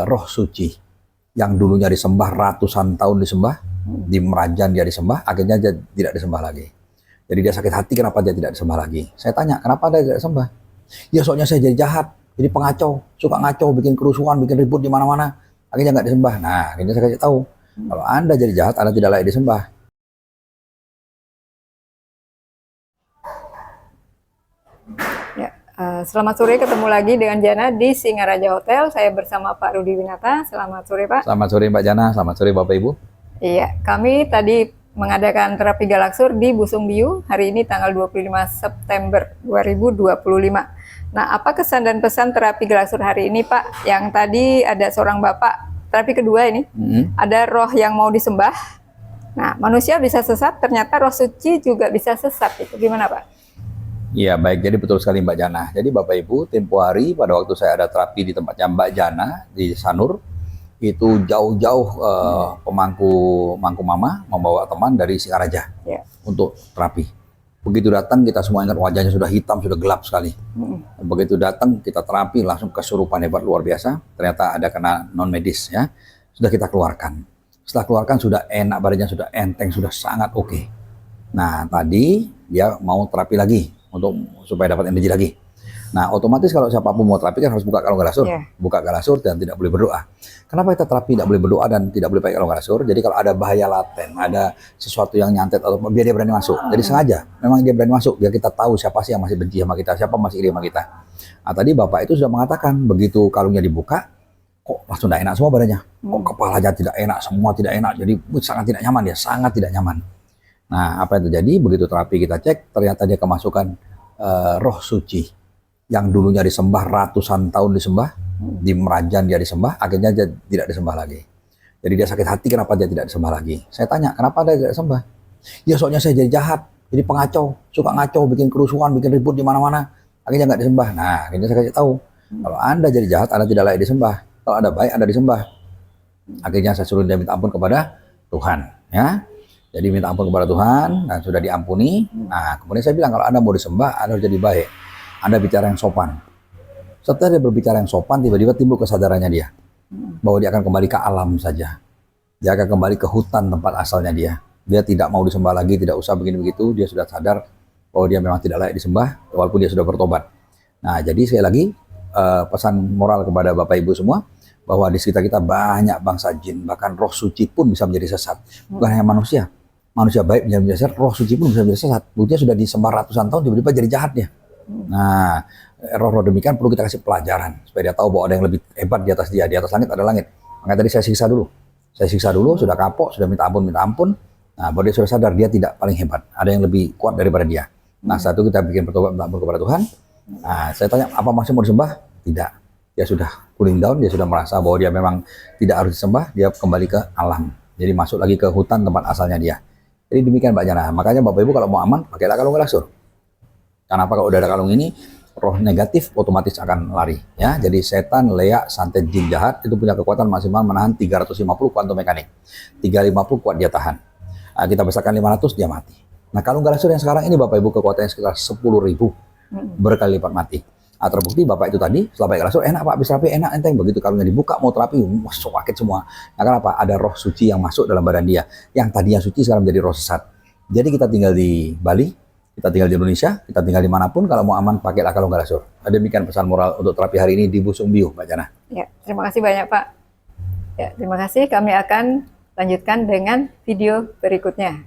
roh suci yang dulunya disembah ratusan tahun disembah, di Merajan dia disembah, akhirnya dia tidak disembah lagi. Jadi dia sakit hati kenapa dia tidak disembah lagi. Saya tanya, kenapa dia tidak disembah? Ya soalnya saya jadi jahat, jadi pengacau, suka ngacau, bikin kerusuhan, bikin ribut di mana-mana, akhirnya nggak disembah. Nah, akhirnya saya kasih tahu, kalau Anda jadi jahat, Anda tidak layak disembah. Selamat sore, ketemu lagi dengan Jana di Singaraja Hotel. Saya bersama Pak Rudi Winata. Selamat sore, Pak. Selamat sore, Mbak Jana. Selamat sore, Bapak Ibu. Iya, kami tadi mengadakan terapi Galaksur di Busung Biu hari ini tanggal 25 September 2025. Nah, apa kesan dan pesan terapi Galaksur hari ini, Pak? Yang tadi ada seorang Bapak, terapi kedua ini, ada roh yang mau disembah. Nah, manusia bisa sesat, ternyata roh suci juga bisa sesat. Itu gimana, Pak? Iya, baik. Jadi betul sekali Mbak Jana. Jadi Bapak Ibu, tempo hari pada waktu saya ada terapi di tempatnya Mbak Jana di Sanur, itu jauh-jauh pemangku mama membawa teman dari Singaraja untuk terapi. Begitu datang kita semua ingat wajahnya sudah hitam, sudah gelap sekali. Begitu datang kita terapi langsung kesurupan hebat luar biasa. Ternyata ada kena non medis ya. Sudah kita keluarkan. Setelah keluarkan sudah enak badannya, sudah enteng, sudah sangat oke. Nah tadi dia mau terapi lagi supaya dapat energi lagi. Nah otomatis kalau siapapun mau terapi kan harus buka kalung Galaksur, buka Galaksur dan tidak boleh berdoa. Kenapa kita terapi tidak boleh berdoa dan tidak boleh pakai kalung Galaksur? Jadi kalau ada bahaya laten, ada sesuatu yang nyantet atau biar dia berani masuk. Jadi sengaja, memang dia berani masuk biar kita tahu siapa sih yang masih benci sama kita, siapa masih iri sama kita. Nah tadi Bapak itu sudah mengatakan begitu kalungnya dibuka, kok langsung tidak enak semua badannya, kok kepalanya tidak enak, semua tidak enak, jadi sangat tidak nyaman, dia sangat tidak nyaman. Nah, apa yang terjadi? Begitu terapi kita cek, ternyata dia kemasukan roh suci yang dulunya disembah ratusan tahun disembah, di Merajan dia disembah, akhirnya dia tidak disembah lagi. Jadi dia sakit hati kenapa dia tidak disembah lagi. Saya tanya, kenapa dia tidak disembah? Ya soalnya saya jadi jahat, jadi pengacau, suka ngacau, bikin kerusuhan, bikin ribut di mana-mana, akhirnya nggak disembah. Nah, akhirnya saya kasih tahu, kalau Anda jadi jahat, Anda tidak layak disembah. Kalau Anda baik, Anda disembah. Akhirnya saya suruh dia minta ampun kepada Tuhan, ya. Jadi minta ampun kepada Tuhan, dan sudah diampuni. Nah, kemudian saya bilang, kalau Anda mau disembah, Anda harus jadi baik. Anda bicara yang sopan. Setelah dia berbicara yang sopan, tiba-tiba timbul kesadarannya dia. Bahwa dia akan kembali ke alam saja. Dia akan kembali ke hutan tempat asalnya dia. Dia tidak mau disembah lagi, tidak usah begini-begitu. Dia sudah sadar bahwa dia memang tidak layak disembah, walaupun dia sudah bertobat. Nah, jadi sekali lagi, pesan moral kepada Bapak Ibu semua, bahwa di sekitar kita banyak bangsa jin, bahkan roh suci pun bisa menjadi sesat. Bukan hanya manusia. Manusia baik menjadi sesat, roh suci pun bisa menjadi sesat. Buktinya sudah disembah ratusan tahun, tiba-tiba jadi jahat dia. Nah, roh-roh demikian perlu kita kasih pelajaran supaya dia tahu bahwa ada yang lebih hebat di atas dia, di atas langit ada langit. Makanya tadi saya siksa dulu. Saya siksa dulu, sudah kapok, sudah minta ampun. Nah, baru dia sudah sadar dia tidak paling hebat. Ada yang lebih kuat daripada dia. Nah, saat itu kita bikin bertobat minta ampun kepada Tuhan. Nah, saya tanya, apa masih mau disembah? Tidak. Dia sudah cooling down, dia sudah merasa bahwa dia memang tidak harus disembah, dia kembali ke alam. Jadi masuk lagi ke hutan tempat asalnya dia. Jadi demikian Mbak Jana. Makanya Bapak Ibu kalau mau aman, pakailah kalung Galaksur. Karena apa, kalau udah ada kalung ini, roh negatif otomatis akan lari. Ya, jadi setan, leak, santet, jin jahat itu punya kekuatan maksimal menahan 350 kuantum mekanik. 350 kuat dia tahan. Nah, kita besarkan 500 dia mati. Nah, kalung Galaksur yang sekarang ini Bapak Ibu kekuatannya sekitar 10.000 berkali lipat mati. Terbukti Bapak itu tadi setelah pakai Galaksur enak Pak, bisa terapi enak enteng. Begitu kalungnya dibuka mau terapi sakit semua. Nah kenapa? Ada roh suci yang masuk dalam badan dia, yang tadinya suci sekarang menjadi roh sesat. Jadi kita tinggal di Bali, kita tinggal di Indonesia, kita tinggal dimanapun, kalau mau aman pakailah kalung Galaksur. Demikian pesan moral untuk terapi hari ini di Busung Biu, Mbak Jana. Ya, terima kasih banyak Pak. Ya, terima kasih. Kami akan lanjutkan dengan video berikutnya.